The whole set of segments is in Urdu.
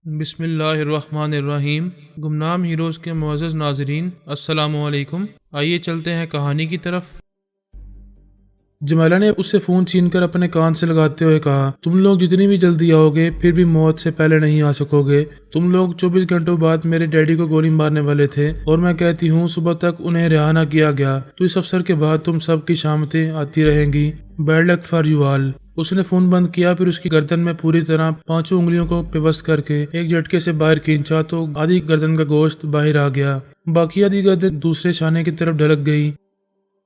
بسم اللہ الرحمن الرحیم۔ گمنام ہیروز کے معزز ناظرین، السلام علیکم۔ آئیے چلتے ہیں کہانی کی طرف۔ جمیلہ نے اس سے فون چھین کر اپنے کان سے لگاتے ہوئے کہا، تم لوگ جتنی بھی جلدی آؤ گے پھر بھی موت سے پہلے نہیں آ سکو گے۔ تم لوگ 24 گھنٹوں بعد میرے ڈیڈی کو گولی مارنے والے تھے، اور میں کہتی ہوں صبح تک انہیں رہا نہ کیا گیا تو اس افسر کے بعد تم سب کی شامتیں آتی رہیں گی۔ Bad luck for you all. اس نے فون بند کیا، پھر اس کی گردن میں پوری طرح 5 انگلیوں کو پیوست کر کے ایک جھٹکے سے باہر کھینچا تو آدھی گردن کا گوشت باہر آ گیا، باقی آدھی گردن دوسرے شانے کی طرف ڈھلک گئی۔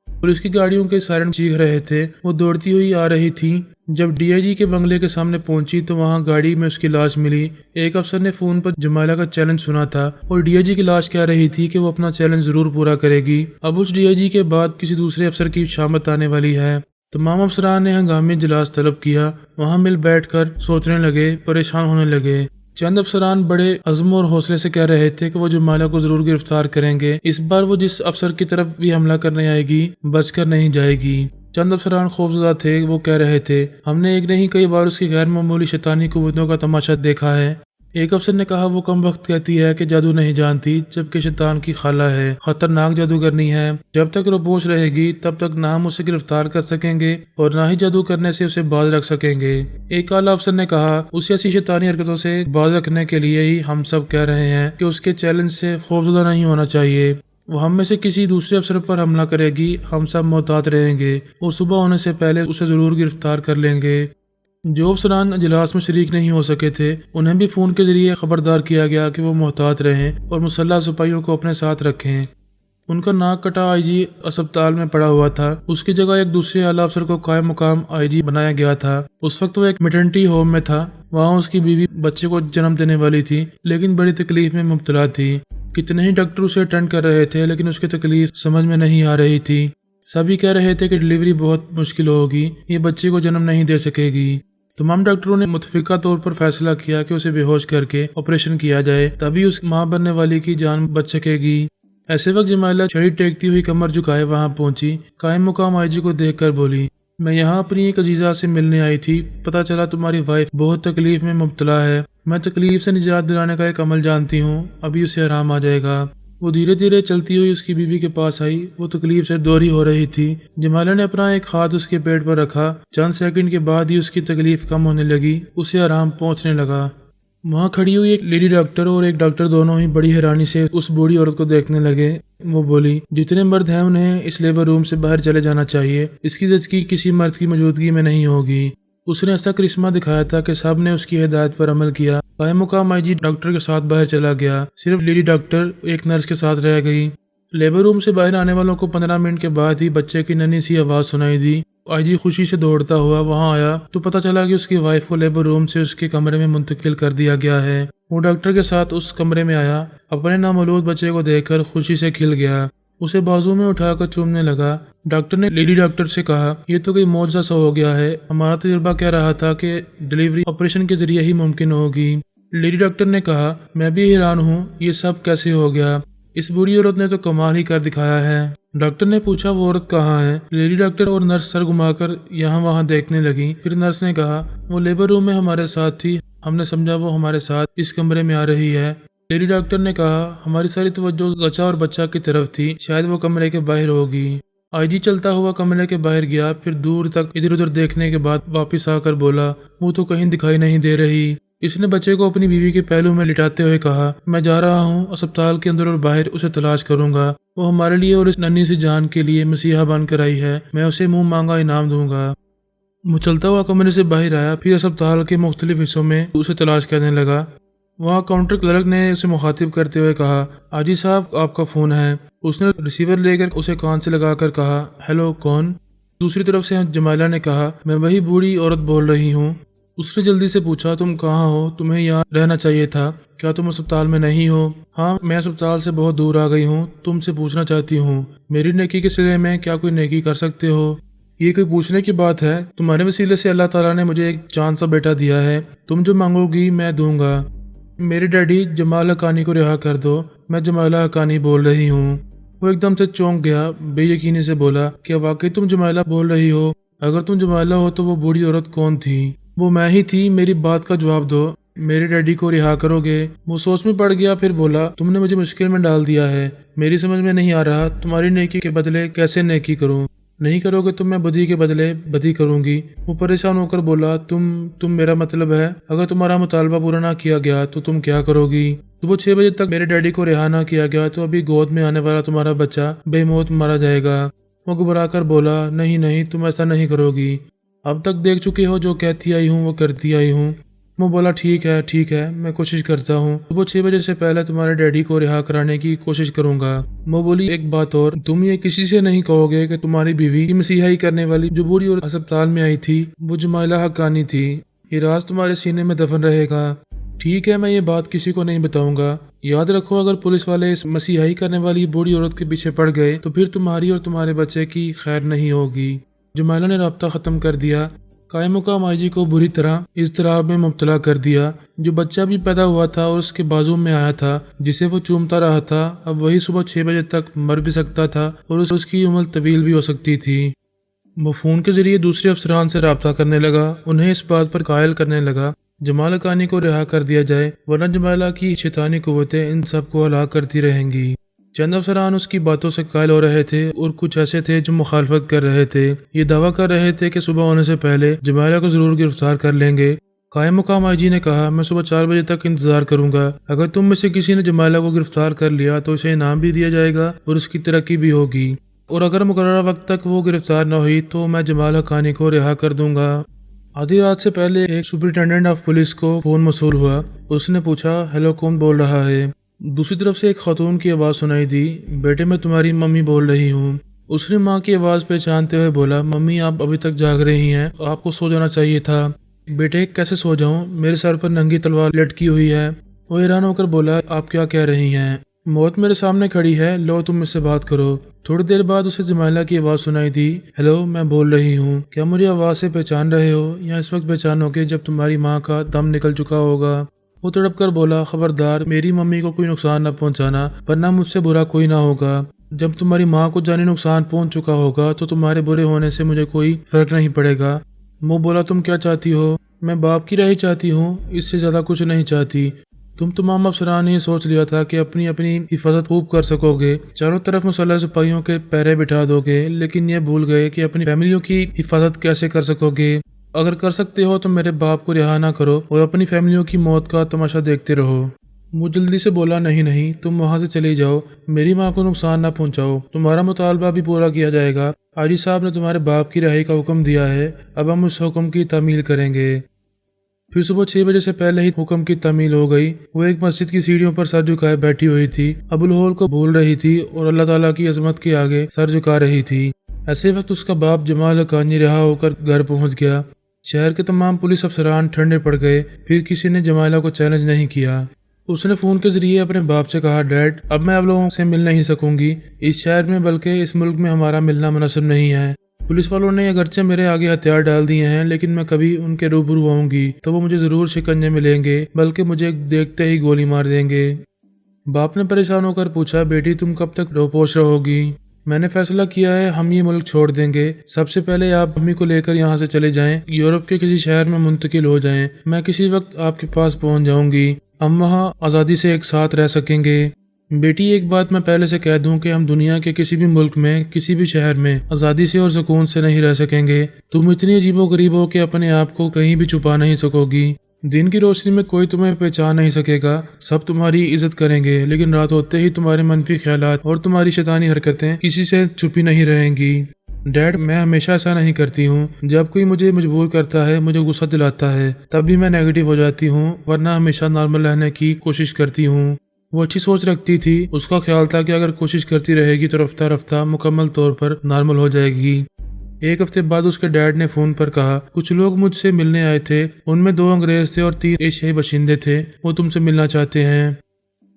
پولیس کی گاڑیوں کے سائرن چیخ رہے تھے، وہ دوڑتی ہوئی آ رہی تھی۔ جب ڈی آئی جی کے بنگلے کے سامنے پہنچی تو وہاں گاڑی میں اس کی لاش ملی۔ ایک افسر نے فون پر جمیلہ کا چیلنج سنا تھا اور ڈی آئی جی کی لاش کہہ رہی تھی کہ وہ اپنا چیلنج ضرور پورا کرے گی۔ اب اس ڈی آئی جی کے بعد کسی دوسرے افسر کی شامت آنے والی ہے۔ تمام افسران نے ہنگامی اجلاس طلب کیا، وہاں مل بیٹھ کر سوچنے لگے، پریشان ہونے لگے۔ چند افسران بڑے عزم اور حوصلے سے کہہ رہے تھے کہ وہ جمیلہ کو ضرور گرفتار کریں گے، اس بار وہ جس افسر کی طرف بھی حملہ کرنے آئے گی بچ کر نہیں جائے گی۔ چند افسران خوفزدہ تھے، وہ کہہ رہے تھے، ہم نے ایک نہیں کئی بار اس کی غیر معمولی شیطانی قوتوں کا تماشا دیکھا ہے۔ ایک افسر نے کہا، وہ کم وقت کہتی ہے کہ جادو نہیں جانتی جبکہ شیطان کی خالہ ہے، خطرناک جادوگرنی ہے۔ جب تک روپوش رہے گی تب تک نہ ہم اسے گرفتار کر سکیں گے اور نہ ہی جادو کرنے سے اسے باز رکھ سکیں گے۔ ایک اعلیٰ افسر نے کہا، اسے ایسی شیطانی حرکتوں سے باز رکھنے کے لیے ہی ہم سب کہہ رہے ہیں کہ اس کے چیلنج سے خوفزدہ نہیں ہونا چاہیے۔ وہ ہم میں سے کسی دوسرے افسر پر حملہ کرے گی، ہم سب محتاط رہیں گے اور صبح ہونے سے پہلے اسے ضرور گرفتار کر لیں گے۔ جو افسران اجلاس میں شریک نہیں ہو سکے تھے انہیں بھی فون کے ذریعے خبردار کیا گیا کہ وہ محتاط رہیں اور مسلح سپاہیوں کو اپنے ساتھ رکھیں۔ ان کا ناک کٹا آئی جی اسپتال میں پڑا ہوا تھا، اس کی جگہ ایک دوسرے اعلیٰ افسر کو قائم مقام آئی جی بنایا گیا تھا۔ اس وقت وہ ایک میٹرنٹی ہوم میں تھا، وہاں اس کی بیوی بچے کو جنم دینے والی تھی لیکن بڑی تکلیف میں مبتلا تھی۔ کتنے ہی ڈاکٹر اسے اٹینڈ کر رہے تھے لیکن اس کی تکلیف سمجھ میں نہیں آ رہی تھی۔ سبھی کہہ رہے تھے کہ ڈلیوری بہت مشکل ہوگی، یہ بچے کو جنم نہیں دے سکے گی۔ تمام ڈاکٹروں نے متفقہ طور پر فیصلہ کیا کہ اسے بے ہوش کر کے آپریشن کیا جائے، تبھی اس ماں بننے والی کی جان بچ سکے گی۔ ایسے وقت جمیلہ چھڑی ٹیکتی ہوئی کمر جھکائے وہاں پہنچی، قائم مقام آئی جی کو دیکھ کر بولی، میں یہاں اپنی ایک عزیزہ سے ملنے آئی تھی، پتہ چلا تمہاری وائف بہت تکلیف میں مبتلا ہے۔ میں تکلیف سے نجات دلانے کا ایک عمل جانتی ہوں، ابھی اسے آرام آ جائے گا۔ وہ دھیرے دھیرے چلتی ہوئی اس کی بیوی کے پاس آئی، وہ تکلیف سے دوری ہو رہی تھی۔ جمیلہ نے اپنا ایک ہاتھ اس کے پیٹ پر رکھا، چند سیکنڈ کے بعد ہی اس کی تکلیف کم ہونے لگی، اسے آرام پہنچنے لگا۔ وہاں کھڑی ہوئی ایک لیڈی ڈاکٹر اور ایک ڈاکٹر دونوں ہی بڑی حیرانی سے اس بوڑھی عورت کو دیکھنے لگے۔ وہ بولی، جتنے مرد ہیں انہیں اس لیبر روم سے باہر چلے جانا چاہیے، اس کی زچگی کسی مرد کی موجودگی میں نہیں ہوگی۔ اس نے ایسا کرشمہ دکھایا تھا کہ سب نے اس کی ہدایت پر عمل کیا۔ قائم مقام آئی جی ڈاکٹر کے ساتھ باہر چلا گیا، صرف لیڈی ڈاکٹر ایک نرس کے ساتھ رہ گئی۔ لیبر روم سے باہر آنے والوں کو 15 منٹ کے بعد ہی بچے کی ننھی سی آواز سنائی دی۔ آئی جی خوشی سے دوڑتا ہوا وہاں آیا تو پتہ چلا کہ اس کی وائف کو لیبر روم سے اس کے کمرے میں منتقل کر دیا گیا ہے۔ وہ ڈاکٹر کے ساتھ اس کمرے میں آیا، اپنے نامولود بچے کو دیکھ کر خوشی سے کھل گیا، اسے بازو میں اٹھا کر چومنے لگا۔ ڈاکٹر نے لیڈی ڈاکٹر سے کہا، یہ تو کوئی معجزہ سا ہو گیا ہے، ہمارا تجربہ کہہ رہا تھا کہ ڈلیوری آپریشن کے ذریعے ہی ممکن ہوگی۔ لیڈی ڈاکٹر نے کہا، میں بھی حیران ہوں، یہ سب کیسے ہو گیا؟ اس بوڑھی عورت نے تو کمال ہی کر دکھایا ہے۔ ڈاکٹر نے پوچھا، وہ عورت کہاں ہے؟ لیڈی ڈاکٹر اور نرس سر گھما کر یہاں وہاں دیکھنے لگی۔ پھر نرس نے کہا، وہ لیبر روم میں ہمارے ساتھ تھی، ہم نے سمجھا وہ ہمارے ساتھ اس کمرے میں آ رہی ہے۔ لیڈی ڈاکٹر نے کہا، ہماری ساری توجہ زچہ اور بچہ کی طرف تھی، شاید وہ کمرے کے باہر ہوگی۔ آئی جی چلتا ہوا کمرے کے باہر گیا، پھر دور تک ادھر ادھر دیکھنے کے بعد واپس آ کر بولا، وہ تو کہیں دکھائی نہیں دے رہی۔ اس نے بچے کو اپنی بیوی کے پہلو میں لٹاتے ہوئے کہا، میں جا رہا ہوں، اسپتال کے اندر اور باہر اسے تلاش کروں گا، وہ ہمارے لیے اور اس ننھی سی جان کے لیے مسیحا بن کر آئی ہے، میں اسے منہ مانگا انعام دوں گا۔ وہ چلتا ہوا کمرے سے باہر آیا، پھر اسپتال کے مختلف حصوں میں اسے تلاش کرنے لگا۔ وہاں کاؤنٹر کلرک نے اسے مخاطب کرتے ہوئے کہا، آجی صاحب آپ کا فون ہے۔ اس نے ریسیور لے کر اسے کان سے لگا کر کہا، ہیلو کون؟ دوسری طرف سے جمیلہ نے کہا، میں وہی بوڑھی عورت بول رہی ہوں۔ اس نے جلدی سے پوچھا، تم کہاں ہو؟ تمہیں یہاں رہنا چاہیے تھا، کیا تم اسپتال میں نہیں ہو؟ ہاں میں اسپتال سے بہت دور آ گئی ہوں، تم سے پوچھنا چاہتی ہوں میری نیکی کے صلے میں کیا کوئی نیکی کر سکتے ہو؟ یہ کوئی پوچھنے کی بات ہے؟ تمہارے وسیلے سے اللہ تعالیٰ نے مجھے ایک چاند سا بیٹا دیا ہے، تم جو مانگو گی میں دوں گا۔ میرے ڈیڈی جمال حقانی کو رہا کر دو، میں جمیلہ حقانی بول رہی ہوں۔ وہ ایک دم سے چونک گیا، بے یقینی سے بولا، کیا واقعی تم جمیلہ بول رہی ہو؟ اگر تم جمیلہ ہو تو وہ بوڑھی عورت کون تھی؟ وہ میں ہی تھی، میری بات کا جواب دو۔ میرے ڈیڈی کو رہا کرو گے؟ وہ سوچ میں پڑ گیا، پھر بولا تم نے مجھے مشکل میں ڈال دیا ہے، میری سمجھ میں نہیں آ رہا تمہاری نیکی کے بدلے کیسے نیکی کروں؟ نہیں کرو گے تو میں بدی کے بدلے بدی کروں گی۔ وہ پریشان ہو کر بولا تم میرا مطلب ہے اگر تمہارا مطالبہ پورا نہ کیا گیا تو تم کیا کرو گی؟ صبح 6 بجے تک میرے ڈیڈی کو رہا نہ کیا گیا تو ابھی گود میں آنے والا تمہارا بچہ بے موت مارا جائے گا۔ وہ گھبرا کر بولا نہیں نہیں، تم ایسا نہیں کرو گی، اب تک دیکھ چکے ہو جو کہتی آئی ہوں وہ کرتی آئی ہوں۔ وہ بولا ٹھیک ہے میں کوشش کرتا ہوں، صبح 6 بجے سے پہلے تمہارے ڈیڈی کو رہا کرانے کی کوشش کروں گا۔ وہ بولی ایک بات اور، تم یہ کسی سے نہیں کہو گے کہ تمہاری بیوی کی مسیحائی کرنے والی جو بوڑھی اور ہسپتال میں آئی تھی وہ جمائلہ حقانی تھی، یہ راز تمہارے سینے میں دفن رہے گا۔ ٹھیک ہے، میں یہ بات کسی کو نہیں بتاؤں گا۔ یاد رکھو اگر پولیس والے اس مسیحائی کرنے والی بوڑھی عورت کے پیچھے پڑ گئے تو پھر تمہاری اور تمہارے بچے کی خیر نہیں ہوگی۔ جمائلہ نے رابطہ ختم کر دیا۔ قائم مقام آئی جی کو بری طرح اضطراب میں مبتلا کر دیا۔ جو بچہ بھی پیدا ہوا تھا اور اس کے بازو میں آیا تھا جسے وہ چومتا رہا تھا، اب وہی صبح 6 بجے تک مر بھی سکتا تھا اور اس کی عمر طویل بھی ہو سکتی تھی۔ وہ فون کے ذریعے دوسرے افسران سے رابطہ کرنے لگا، انہیں اس بات پر قائل کرنے لگا جمال حقانی کو رہا کر دیا جائے ورنہ جمائلہ کی شیطانی قوتیں ان سب کو ہلاک کرتی رہیں گی۔ چند افسران اس کی باتوں سے قائل ہو رہے تھے اور کچھ ایسے تھے جو مخالفت کر رہے تھے، یہ دعویٰ کر رہے تھے کہ صبح ہونے سے پہلے جمائلہ کو ضرور گرفتار کر لیں گے۔ قائم مقام آئی جی نے کہا میں صبح 4 بجے تک انتظار کروں گا، اگر تم میں سے کسی نے جمائلہ کو گرفتار کر لیا تو اسے انعام بھی دیا جائے گا اور اس کی ترقی بھی ہوگی، اور اگر مقررہ وقت تک وہ گرفتار نہ ہوئی تو میں جمال حقانی کو رہا کر دوں گا۔ آدھی رات سے پہلے ایک سپرنٹینڈنٹ آف پولیس کو فون موصول ہوا، اس نے پوچھا ہیلو کون بول رہا ہے؟ دوسری طرف سے ایک خاتون کی آواز سنائی دی، بیٹے میں تمہاری ممی بول رہی ہوں۔ اس نے ماں کی آواز پہچانتے ہوئے بولا ممی آپ ابھی تک جاگ رہی ہیں، آپ کو سو جانا چاہیے تھا۔ بیٹے کیسے سو جاؤں، میرے سر پر ننگی تلوار لٹکی ہوئی ہے۔ وہ حیران ہو کر بولا آپ کیا کہہ رہی ہیں، موت میرے سامنے کھڑی ہے، لو تم مجھ سے بات کرو۔ تھوڑی دیر بعد اسے جمائلہ کی آواز سنائی دی، ہیلو میں بول رہی ہوں، کیا مجھے آواز سے پہچان رہے ہو یا اس وقت پہچانو گے جب تمہاری ماں کا دم نکل چکا ہوگا؟ وہ تڑپ کر بولا خبردار میری ممی کو کوئی نقصان نہ پہنچانا ورنہ مجھ سے برا کوئی نہ ہوگا، جب تمہاری ماں کو جانی نقصان پہنچ چکا ہوگا تو تمہارے برے ہونے سے مجھے کوئی فرق نہیں پڑے گا۔ وہ بولا تم کیا چاہتی ہو؟ میں باپ کی رہی چاہتی ہوں، اس سے زیادہ کچھ نہیں چاہتی۔ تم تمام افسران نے یہ سوچ لیا تھا کہ اپنی حفاظت خوب کر سکو گے، چاروں طرف مسلح سپاہیوں کے پہرے بٹھا دو گے، لیکن یہ بھول گئے کہ اپنی فیملیوں کی حفاظت کیسے کر سکو گے۔ اگر کر سکتے ہو تو میرے باپ کو رہا نہ کرو اور اپنی فیملیوں کی موت کا تماشا دیکھتے رہو۔ وہ جلدی سے بولا نہیں تم وہاں سے چلی جاؤ، میری ماں کو نقصان نہ پہنچاؤ، تمہارا مطالبہ بھی پورا کیا جائے گا، آئی جی صاحب نے تمہارے باپ کی رہائی کا حکم دیا ہے، اب ہم اس حکم کی تعمیل کریں گے۔ پھر صبح 6 بجے سے پہلے ہی حکم کی تعمیل ہو گئی۔ وہ ایک مسجد کی سیڑھیوں پر سر جھکائے بیٹھی ہوئی تھی، ابو الہول کو بھول رہی تھی اور اللہ تعالیٰ کی عظمت کے آگے سر جھکا رہی تھی۔ ایسے وقت اس کا باپ جمال حقانی رہا ہو کر گھر پہنچ گیا۔ شہر کے تمام پولیس افسران ٹھنڈے پڑ گئے، پھر کسی نے جمائلہ کو چیلنج نہیں کیا۔ اس نے فون کے ذریعے اپنے باپ سے کہا ڈیڈ اب میں آپ لوگوں سے مل نہیں سکوں گی، اس شہر میں بلکہ اس ملک میں ہمارا ملنا مناسب نہیں ہے۔ پولیس والوں نے اگرچہ میرے آگے ہتھیار ڈال دیے ہیں لیکن میں کبھی ان کے روبرو آؤں گی تو وہ مجھے ضرور شکنجے میں لیں گے، بلکہ مجھے دیکھتے ہی گولی مار دیں گے۔ باپ نے پریشان ہو کر پوچھا بیٹی تم کب تک روپوش رہو گی؟ میں نے فیصلہ کیا ہے ہم یہ ملک چھوڑ دیں گے، سب سے پہلے آپ امی کو لے کر یہاں سے چلے جائیں، یورپ کے کسی شہر میں منتقل ہو جائیں، میں کسی وقت آپ کے پاس پہنچ جاؤں گی، ہم وہاں آزادی سے ایک ساتھ رہ سکیں گے۔ بیٹی ایک بات میں پہلے سے کہہ دوں کہ ہم دنیا کے کسی بھی ملک میں کسی بھی شہر میں آزادی سے اور سکون سے نہیں رہ سکیں گے، تم اتنی عجیب و غریب ہو کہ اپنے آپ کو کہیں بھی چھپا نہیں سکو گی، دن کی روشنی میں کوئی تمہیں پہچان نہیں سکے گا، سب تمہاری عزت کریں گے، لیکن رات ہوتے ہی تمہارے منفی خیالات اور تمہاری شیطانی حرکتیں کسی سے چھپی نہیں رہیں گی۔ ڈیڈ میں ہمیشہ ایسا نہیں کرتی ہوں، جب کوئی مجھے مجبور کرتا ہے مجھے غصہ دلاتا ہے تب بھی میں نیگیٹو ہو جاتی ہوں، ورنہ ہمیشہ نارمل رہنے کی کوشش کرتی ہوں۔ وہ اچھی سوچ رکھتی تھی، اس کا خیال تھا کہ اگر کوشش کرتی رہے گی تو رفتہ رفتہ مکمل طور پر نارمل ہو جائے گی۔ ایک ہفتے بعد اس کے ڈیڈ نے فون پر کہا کچھ لوگ مجھ سے ملنے آئے تھے، ان میں 2 انگریز تھے اور 3 ایشیائی باشندے تھے، وہ تم سے ملنا چاہتے ہیں۔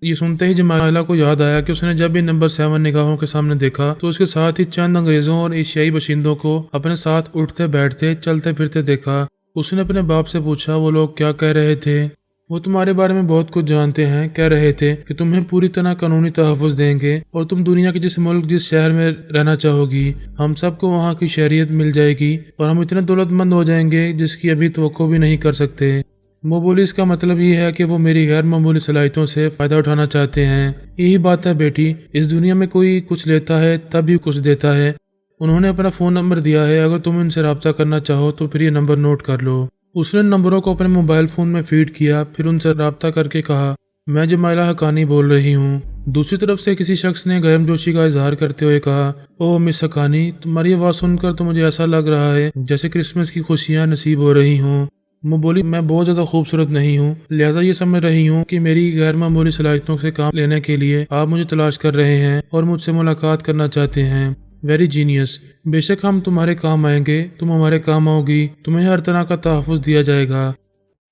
یہ سنتے ہی جمائلہ کو یاد آیا کہ اس نے جب یہ نمبر 7 نگاہوں کے سامنے دیکھا تو اس کے ساتھ ہی چند انگریزوں اور ایشیائی باشندوں کو اپنے ساتھ اٹھتے بیٹھتے چلتے پھرتے دیکھا۔ اس نے اپنے باپ سے پوچھا وہ لوگ کیا کہہ رہے تھے؟ وہ تمہارے بارے میں بہت کچھ جانتے ہیں، کہہ رہے تھے کہ تمہیں پوری طرح قانونی تحفظ دیں گے اور تم دنیا کے جس ملک جس شہر میں رہنا چاہو گی ہم سب کو وہاں کی شہریت مل جائے گی اور ہم اتنے دولت مند ہو جائیں گے جس کی ابھی توقع بھی نہیں کر سکتے۔ وہ بولی اس کا مطلب یہ ہے کہ وہ میری غیر معمولی صلاحیتوں سے فائدہ اٹھانا چاہتے ہیں۔ یہی بات ہے بیٹی، اس دنیا میں کوئی کچھ لیتا ہے تب ہی کچھ دیتا ہے۔ انہوں نے اپنا فون نمبر دیا ہے، اگر تم ان سے رابطہ کرنا چاہو تو پھر یہ نمبر نوٹ کر لو۔ اس نے نمبروں کو اپنے موبائل فون میں فیڈ کیا، پھر ان سے رابطہ کر کے کہا میں جمائلہ حقانی بول رہی ہوں۔ دوسری طرف سے کسی شخص نے گرم جوشی کا اظہار کرتے ہوئے کہا اوہ مس حقانی، تمہاری آواز سن کر تو مجھے ایسا لگ رہا ہے جیسے کرسمس کی خوشیاں نصیب ہو رہی ہوں۔ وہ بولی میں بہت زیادہ خوبصورت نہیں ہوں، لہٰذا یہ سمجھ رہی ہوں کہ میری غیر معمولی صلاحیتوں سے کام لینے کے لیے آپ مجھے تلاش کر رہے ہیں اور مجھ سے ملاقات کرنا چاہتے ہیں۔ ویری جینیس، بے شک ہم تمہارے کام آئیں گے، تم ہمارے کام آؤ گی، تمہیں ہر طرح کا تحفظ دیا جائے گا۔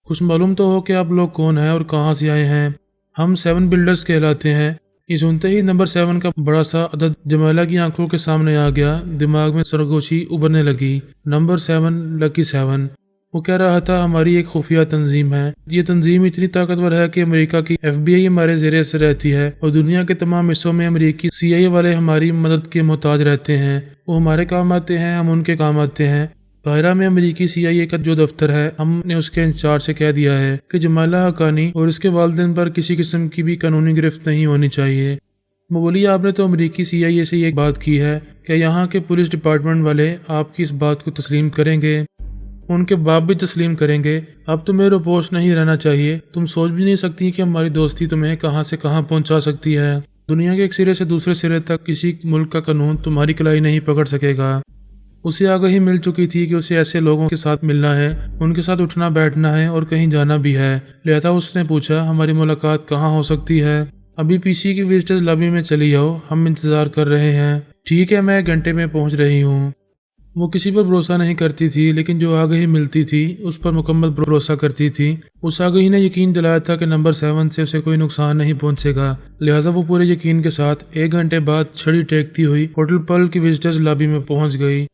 کچھ معلوم تو ہو کہ آپ لوگ کون ہیں اور کہاں سے آئے ہیں؟ ہم 7 بلڈرز کہلاتے ہیں۔ یہ سنتے ہی نمبر 7 کا بڑا سا عدد جمائلہ کی آنکھوں کے سامنے آ گیا، دماغ میں سرگوشی ابھرنے لگی۔ نمبر 7، لکی 7۔ وہ کہہ رہا تھا ہماری ایک خفیہ تنظیم ہے، یہ تنظیم اتنی طاقتور ہے کہ امریکہ کی FBI ہمارے زیر اثر رہتی ہے اور دنیا کے تمام حصوں میں امریکی CIA والے ہماری مدد کے محتاج رہتے ہیں۔ وہ ہمارے کام آتے ہیں، ہم ان کے کام آتے ہیں۔ قاہرہ میں امریکی CIA کا جو دفتر ہے، ہم نے اس کے انچارج سے کہہ دیا ہے کہ جمائلہ حقانی اور اس کے والدین پر کسی قسم کی بھی قانونی گرفت نہیں ہونی چاہیے۔ وہ بولی آپ نے تو امریکی CIA سے یہ بات کی ہے، کیا یہاں کے پولیس ڈپارٹمنٹ والے آپ کی اس بات کو تسلیم کریں گے؟ ان کے باپ بھی تسلیم کریں گے۔ اب تمہیں روپوش نہیں رہنا چاہیے، تم سوچ بھی نہیں سکتی کہ ہماری دوستی تمہیں کہاں سے کہاں پہنچا سکتی ہے۔ دنیا کے ایک سرے سے دوسرے سرے تک کسی ملک کا قانون تمہاری کلائی نہیں پکڑ سکے گا۔ اسے آگاہی مل چکی تھی کہ اسے ایسے لوگوں کے ساتھ ملنا ہے، ان کے ساتھ اٹھنا بیٹھنا ہے اور کہیں جانا بھی ہے، لہذا اس نے پوچھا ہماری ملاقات کہاں ہو سکتی ہے؟ ابھی PC کی وزٹرز لابی میں چلی آؤ، ہم انتظار کر رہے ہیں۔ ٹھیک ہے، میں 1 گھنٹے میں پہنچ رہی ہوں۔ وہ کسی پر بھروسہ نہیں کرتی تھی، لیکن جو آگاہی ملتی تھی اس پر مکمل بھروسہ کرتی تھی۔ اس آگاہی نے یقین دلایا تھا کہ نمبر 7 سے اسے کوئی نقصان نہیں پہنچے گا، لہٰذا وہ پورے یقین کے ساتھ 1 گھنٹے بعد چھڑی ٹیکتی ہوئی ہوٹل پرل کی وزٹرز لابی میں پہنچ گئی۔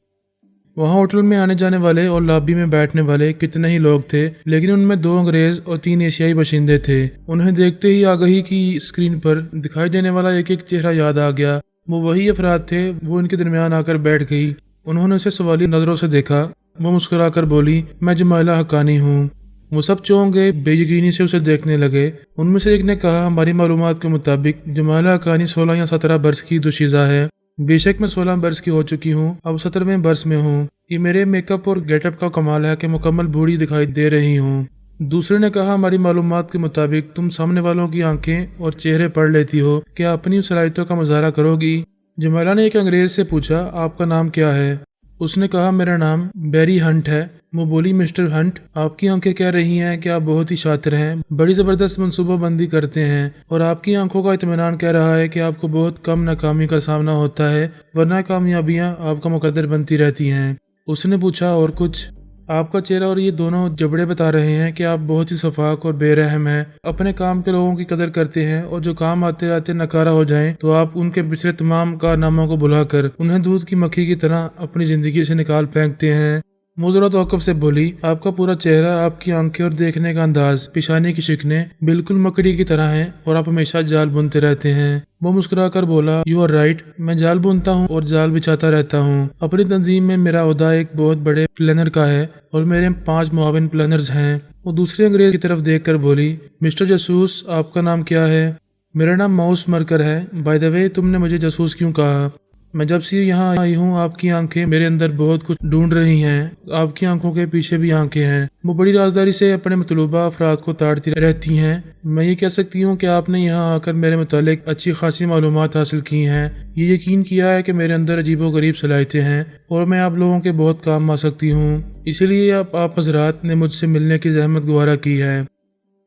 وہاں ہوٹل میں آنے جانے والے اور لابی میں بیٹھنے والے کتنے ہی لوگ تھے، لیکن ان میں 2 انگریز اور 3 ایشیائی باشندے تھے۔ انہیں دیکھتے ہی آگاہی کی اسکرین پر دکھائی دینے والا ایک ایک چہرہ یاد آ گیا۔ وہ وہی افراد تھے۔ وہ ان کے درمیان آ کر بیٹھ گئی۔ انہوں نے اسے سوالی نظروں سے دیکھا۔ وہ مسکرا کر بولی میں جمائلہ حقانی ہوں۔ وہ سب چونک گئے، بے یقینی سے اسے دیکھنے لگے۔ ان میں سے ایک نے کہا ہماری معلومات کے مطابق جمائلہ حقانی 16 یا 17 برس کی دوشیزہ ہے۔ بے شک میں 16 برس کی ہو چکی ہوں، اب 17ویں برس میں ہوں۔ یہ میرے میک اپ اور گیٹ اپ کا کمال ہے کہ مکمل بوڑھی دکھائی دے رہی ہوں۔ دوسرے نے کہا ہماری معلومات کے مطابق تم سامنے والوں کی آنکھیں اور چہرے پڑھ لیتی ہو، کیا اپنی صلاحیتوں کا مظاہرہ کرو گی؟ جمائلہ نے ایک انگریز سے پوچھا آپ کا نام کیا ہے؟ اس نے کہا میرا نام بیری ہنٹ ہے۔ وہ بولی مسٹر ہنٹ، آپ کی آنکھیں کہہ رہی ہیں کہ آپ بہت ہی شاطر ہیں، بڑی زبردست منصوبہ بندی کرتے ہیں، اور آپ کی آنکھوں کا اطمینان کہہ رہا ہے کہ آپ کو بہت کم ناکامی کا سامنا ہوتا ہے، ورنہ کامیابیاں آپ کا مقدر بنتی رہتی ہیں۔ اس نے پوچھا اور کچھ؟ آپ کا چہرہ اور یہ دونوں جبڑے بتا رہے ہیں کہ آپ بہت ہی شفاق اور بے رحم ہیں، اپنے کام کے لوگوں کی قدر کرتے ہیں، اور جو کام آتے آتے ناکارہ ہو جائیں تو آپ ان کے پچھلے تمام کارناموں کو بھلا کر انہیں دودھ کی مکھی کی طرح اپنی زندگی سے نکال پھینکتے ہیں۔ وہ ذرا توقف سے بولی آپ کا پورا چہرہ، آپ کی آنکھیں اور دیکھنے کا انداز، پیشانی کی شکنیں بالکل مکڑی کی طرح ہیں، اور آپ ہمیشہ جال بنتے رہتے ہیں۔ وہ مسکرا کر بولا یو آر رائٹ، میں جال بنتا ہوں اور جال بچھاتا رہتا ہوں۔ اپنی تنظیم میں میرا عہدہ ایک بہت بڑے پلانر کا ہے، اور میرے 5 معاون پلانرز ہیں۔ وہ دوسرے انگریز کی طرف دیکھ کر بولی مسٹر جاسوس آپ کا نام کیا ہے؟ میرا نام ماؤس مرکر ہے۔ بائی دا وے، تم نے مجھے جاسوس کیوں کہا؟ میں جب سے یہاں آئی ہوں آپ کی آنکھیں میرے اندر بہت کچھ ڈھونڈ رہی ہیں، آپ کی آنکھوں کے پیچھے بھی آنکھیں ہیں، وہ بڑی رازداری سے اپنے مطلوبہ افراد کو تاڑتی رہتی ہیں۔ میں یہ کہہ سکتی ہوں کہ آپ نے یہاں آ کر میرے متعلق اچھی خاصی معلومات حاصل کی ہیں، یہ یقین کیا ہے کہ میرے اندر عجیب و غریب صلاحیتیں ہیں اور میں آپ لوگوں کے بہت کام آ سکتی ہوں، اسی لیے آپ حضرات نے مجھ سے ملنے کی زحمت گوارا کی ہے۔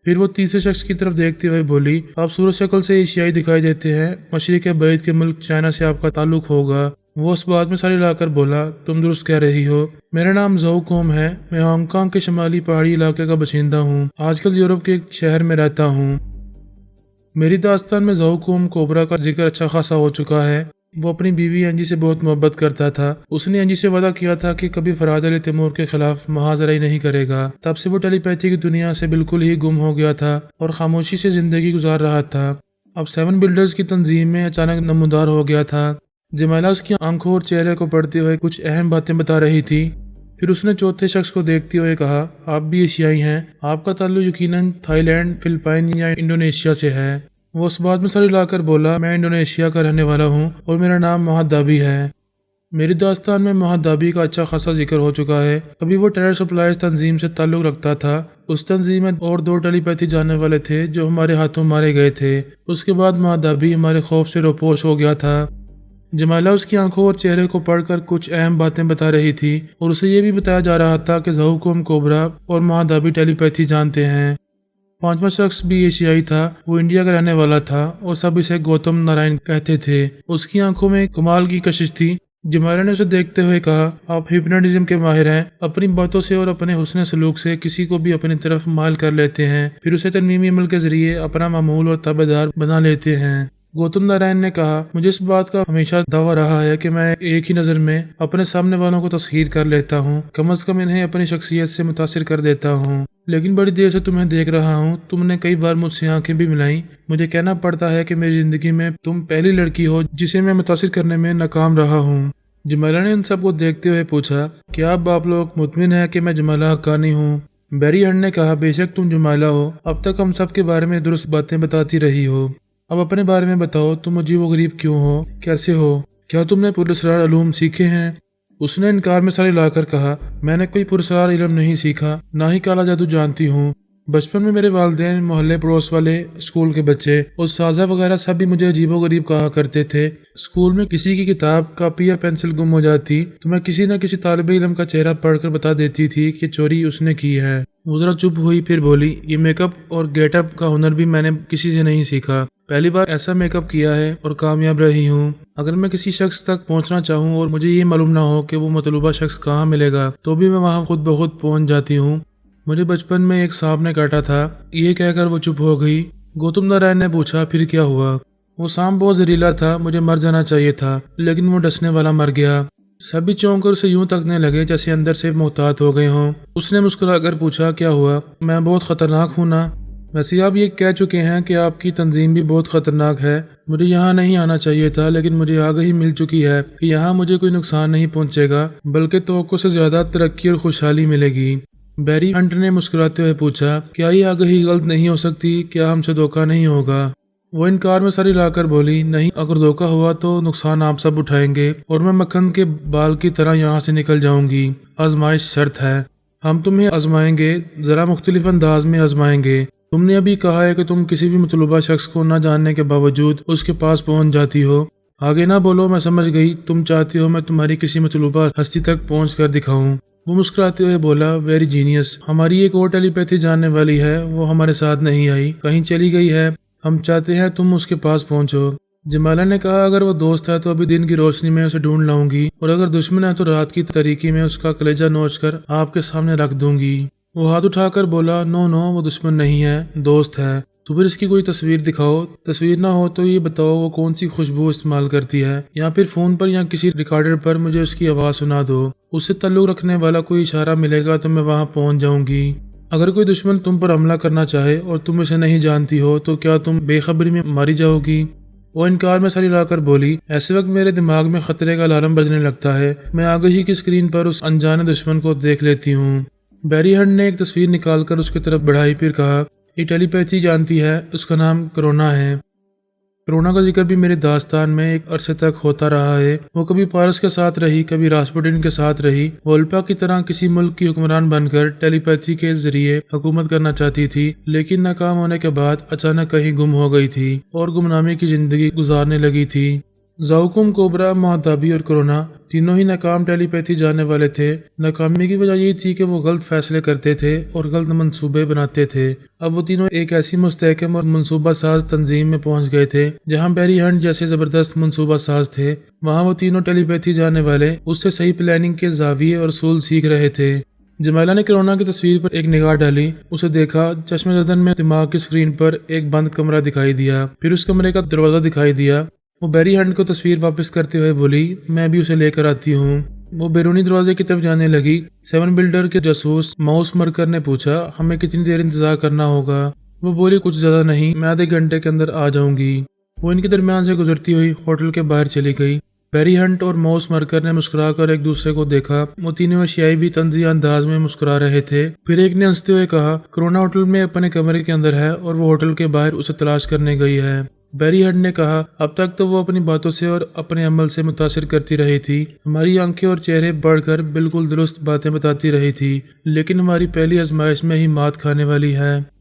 پھر وہ تیسرے شخص کی طرف دیکھتے ہوئے بولی آپ صورت شکل سے ایشیائی دکھائی دیتے ہیں، مشرق بعید کے ملک چائنا سے آپ کا تعلق ہوگا۔ وہ اس بات میں ساری لا کر بولا تم درست کہہ رہی ہو، میرا نام زو کوم ہے، میں ہانگ کانگ کے شمالی پہاڑی علاقے کا باشندہ ہوں، آج کل یورپ کے ایک شہر میں رہتا ہوں۔ میری داستان میں زو کوم کوبرا کا ذکر اچھا خاصا ہو چکا ہے۔ وہ اپنی بیوی اینجی سے بہت محبت کرتا تھا۔ اس نے اینجی سے وعدہ کیا تھا کہ کبھی فرہاد علی تیمور کے خلاف محاذرہ ہی نہیں کرے گا۔ تب سے وہ ٹیلی پیتھی کی دنیا سے بالکل ہی گم ہو گیا تھا اور خاموشی سے زندگی گزار رہا تھا۔ اب 7 بلڈرز کی تنظیم میں اچانک نمودار ہو گیا تھا۔ جمائلہ اس کی آنکھوں اور چہرے کو پڑھتے ہوئے کچھ اہم باتیں بتا رہی تھی۔ پھر اس نے چوتھے شخص کو دیکھتے ہوئے کہا آپ بھی ایشیائی ہیں، آپ کا تعلق یقیناً تھائی لینڈ، فلپائن یا انڈونیشیا سے ہے۔ وہ اس بات میں سر ہلا کر بولا میں انڈونیشیا کا رہنے والا ہوں اور میرا نام محمد دابی ہے۔ میری داستان میں محمد دابی کا اچھا خاصا ذکر ہو چکا ہے۔ ابھی وہ ٹیرر سپلائز تنظیم سے تعلق رکھتا تھا۔ اس تنظیم میں اور 2 ٹیلی پیتھی جانے والے تھے جو ہمارے ہاتھوں مارے گئے تھے۔ اس کے بعد محمد دابی ہمارے خوف سے روپوش ہو گیا تھا۔ جمالہ اس کی آنکھوں اور چہرے کو پڑھ کر کچھ اہم باتیں بتا رہی تھی اور اسے یہ بھی بتایا جا رہا تھا کہ زہوکوم کوبرا اور محمد دابی ٹیلی پیتھی جانتے ہیں۔ 5واں شخص بھی ایشیائی تھا، وہ انڈیا کا رہنے والا تھا اور سب اسے گوتم نارائن کہتے تھے۔ اس کی آنکھوں میں کمال کی کشش تھی۔ جمالہ نے اسے دیکھتے ہوئے کہا آپ ہپنوٹزم کے ماہر ہیں، اپنی باتوں سے اور اپنے حسن سلوک سے کسی کو بھی اپنی طرف مائل کر لیتے ہیں، پھر اسے ترمیمی عمل کے ذریعے اپنا معمول اور تابع دار بنا لیتے ہیں۔ گوتم نارائن نے کہا مجھے اس بات کا ہمیشہ دعویٰ رہا ہے کہ میں ایک ہی نظر میں اپنے سامنے والوں کو تسخیر کر لیتا ہوں، کم از کم انہیں اپنی شخصیت سے متاثر کر دیتا ہوں۔ لیکن بڑی دیر سے تمہیں دیکھ رہا ہوں، تم نے کئی بار مجھ سے آنکھیں بھی ملائیں، مجھے کہنا پڑتا ہے کہ میری زندگی میں تم پہلی لڑکی ہو جسے میں متاثر کرنے میں ناکام رہا ہوں۔ جمالہ نے ان سب کو دیکھتے ہوئے پوچھا کیا اب آپ لوگ مطمئن ہیں کہ میں جمالہ حقانی ہوں؟ بیری ہنٹ نے کہا بے شک تم جمالہ ہو، اب تک ہم سب کے بارے میں درست باتیں بتاتی رہی ہو، اب اپنے بارے میں بتاؤ، تم عجیب و غریب کیوں ہو، کیسے ہو، کیا تم نے پراسرار علوم سیکھے ہیں؟ اس نے انکار میں سر ہلا کر کہا میں نے کوئی پراسرار علم نہیں سیکھا، نہ ہی کالا جادو جانتی ہوں۔ بچپن میں میرے والدین، محلے پڑوس والے، اسکول کے بچے اور سازہ وغیرہ سب بھی مجھے عجیب و غریب کہا کرتے تھے۔ اسکول میں کسی کی کتاب، کاپی یا پینسل گم ہو جاتی تو میں کسی نہ کسی طالب علم کا چہرہ پڑھ کر بتا دیتی تھی کہ چوری اس نے کی ہے۔ وہ ذرا چپ ہوئی، پھر بولی یہ میک اپ اور گیٹ اپ کا ہنر بھی میں نے کسی سے نہیں سیکھا، پہلی بار ایسا میک اپ کیا ہے اور کامیاب رہی ہوں۔ اگر میں کسی شخص تک پہنچنا چاہوں اور مجھے یہ معلوم نہ ہو کہ وہ مطلوبہ شخص کہاں ملے گا تو بھی میں وہاں خود بخود پہنچ جاتی ہوں۔ مجھے بچپن میں ایک سانپ نے کاٹا تھا، یہ کہہ کر وہ چپ ہو گئی۔ گوتم نارائن نے پوچھا پھر کیا ہوا؟ وہ سانپ بہت زہریلا تھا، مجھے مر جانا چاہیے تھا، لیکن وہ ڈسنے والا مر گیا۔ سبھی چونک کر اسے یوں تکنے لگے جیسے اندر سے محتاط ہو گئے ہوں۔ اس نے مسکرا کر پوچھا کیا ہوا؟ میں بہت خطرناک ہوں نا؟ ویسے آپ یہ کہہ چکے ہیں کہ آپ کی تنظیم بھی بہت خطرناک ہے، مجھے یہاں نہیں آنا چاہیے تھا، لیکن مجھے آگہی مل چکی ہے کہ یہاں مجھے کوئی نقصان نہیں پہنچے گا بلکہ توقع سے زیادہ ترقی اور خوشحالی ملے گی۔ بیری ہنٹ نے مسکراتے ہوئے پوچھا کیا یہ آگہی غلط نہیں ہو سکتی؟ کیا ہم سے دھوکہ نہیں ہوگا؟ وہ انکار میں سر ہلا کر بولی نہیں، اگر دھوکہ ہوا تو نقصان آپ سب اٹھائیں گے اور میں مکھن کے بال کی طرح یہاں سے نکل جاؤں گی۔ آزمائش شرط ہے، ہم تمہیں آزمائیں گے، ذرا مختلف انداز میں آزمائیں گے۔ تم نے ابھی کہا ہے کہ تم کسی بھی مطلوبہ شخص کو نہ جاننے کے باوجود اس کے پاس پہنچ جاتی ہو۔ آگے نہ بولو، میں سمجھ گئی، تم چاہتی ہو میں تمہاری کسی مطلوبہ ہستی تک پہنچ کر دکھاؤں۔ وہ مسکراتے ہوئے بولا ویری جینیس، ہماری ایک اور ٹیلی پیتھی جاننے والی ہے، وہ ہمارے ساتھ نہیں آئی، کہیں چلی گئی ہے، ہم چاہتے ہیں تم اس کے پاس پہنچو۔ جمالہ نے کہا اگر وہ دوست ہے تو ابھی دن کی روشنی میں اسے ڈھونڈ لاؤں گی، اور اگر دشمن ہے تو رات کی تاریکی میں اس کا کلیجہ نوچ کر آپ کے سامنے رکھ دوں گی۔ وہ ہاتھ اٹھا کر بولا نو نو، وہ دشمن نہیں ہے، دوست ہے۔ تو پھر اس کی کوئی تصویر دکھاؤ، تصویر نہ ہو تو یہ بتاؤ وہ کون سی خوشبو استعمال کرتی ہے، یا پھر فون پر یا کسی ریکارڈر پر مجھے اس کی آواز سنا دو، اس سے تعلق رکھنے والا کوئی اشارہ ملے گا تو میں وہاں پہنچ جاؤں گی۔ اگر کوئی دشمن تم پر حملہ کرنا چاہے اور تم اسے نہیں جانتی ہو تو کیا تم بے خبری میں ماری جاؤ گی؟ وہ انکار میں سر ہلا کر بولی ایسے وقت میرے دماغ میں خطرے کا الارم بجنے لگتا ہے، میں آگہی کی اسکرین پر اس انجانے دشمن کو دیکھ لیتی ہوں۔ بیری ہنٹ نے ایک تصویر نکال کر اس کی طرف بڑھائی، پھر کہا یہ ٹیلی پیتھی جانتی ہے، اس کا نام کرونا ہے۔ کرونا کا ذکر بھی میری داستان میں ایک عرصے تک ہوتا رہا ہے۔ وہ کبھی پارس کے ساتھ رہی، کبھی راسپوٹن کے ساتھ رہی، وولپا کی طرح کسی ملک کی حکمران بن کر ٹیلی پیتھی کے ذریعے حکومت کرنا چاہتی تھی، لیکن ناکام ہونے کے بعد اچانک کہیں گم ہو گئی تھی اور گمنامی کی زندگی گزارنے لگی تھی۔ زہوکوم کوبرا، محمد دابی اور کرونا تینوں ہی ناکام ٹیلی پیتھی جانے والے تھے۔ ناکامی کی وجہ یہ تھی کہ وہ غلط فیصلے کرتے تھے اور غلط منصوبے بناتے تھے۔ اب وہ تینوں ایک ایسی مستحکم اور منصوبہ ساز تنظیم میں پہنچ گئے تھے جہاں بیری ہنٹ جیسے زبردست منصوبہ ساز تھے، وہاں وہ تینوں ٹیلی پیتھی جانے والے اس سے صحیح پلاننگ کے زاویے اور اصول سیکھ رہے تھے۔ جمالہ نے کرونا کی تصویر پر ایک نگاہ ڈالی، اسے دیکھا، چشم زدن میں دماغ کی اسکرین پر ایک بند کمرہ دکھائی دیا، پھر اس کمرے کا دروازہ دکھائی دیا۔ وہ بیری ہنٹ کو تصویر واپس کرتے ہوئے بولی میں بھی اسے لے کر آتی ہوں۔ وہ بیرونی دروازے کی طرف جانے لگی۔ سیون بلڈر کے جاسوس ماؤس مرکر نے پوچھا ہمیں کتنی دیر انتظار کرنا ہوگا؟ وہ بولی کچھ زیادہ نہیں، میں آدھے گھنٹے کے اندر آ جاؤں گی۔ وہ ان کے درمیان سے گزرتی ہوئی ہوٹل کے باہر چلی گئی۔ بیری ہنٹ اور موس مرکر نے مسکرا کر ایک دوسرے کو دیکھا۔ وہ تینوں اشیائی بھی طنزیہ انداز میں مسکرا رہے تھے۔ پھر ایک نے ہنستے ہوئے کہا، کرونا ہوٹل میں اپنے کمرے کے اندر ہے اور وہ ہوٹل کے باہر اسے تلاش کرنے گئی ہے۔ بیری ہنٹ نے کہا، اب تک تو وہ اپنی باتوں سے اور اپنے عمل سے متاثر کرتی رہی تھی۔ ہماری آنکھیں اور چہرے بڑھ کر بالکل درست باتیں بتاتی رہی تھی، لیکن ہماری پہلی آزمائش میں ہی مات کھانے والی ہے۔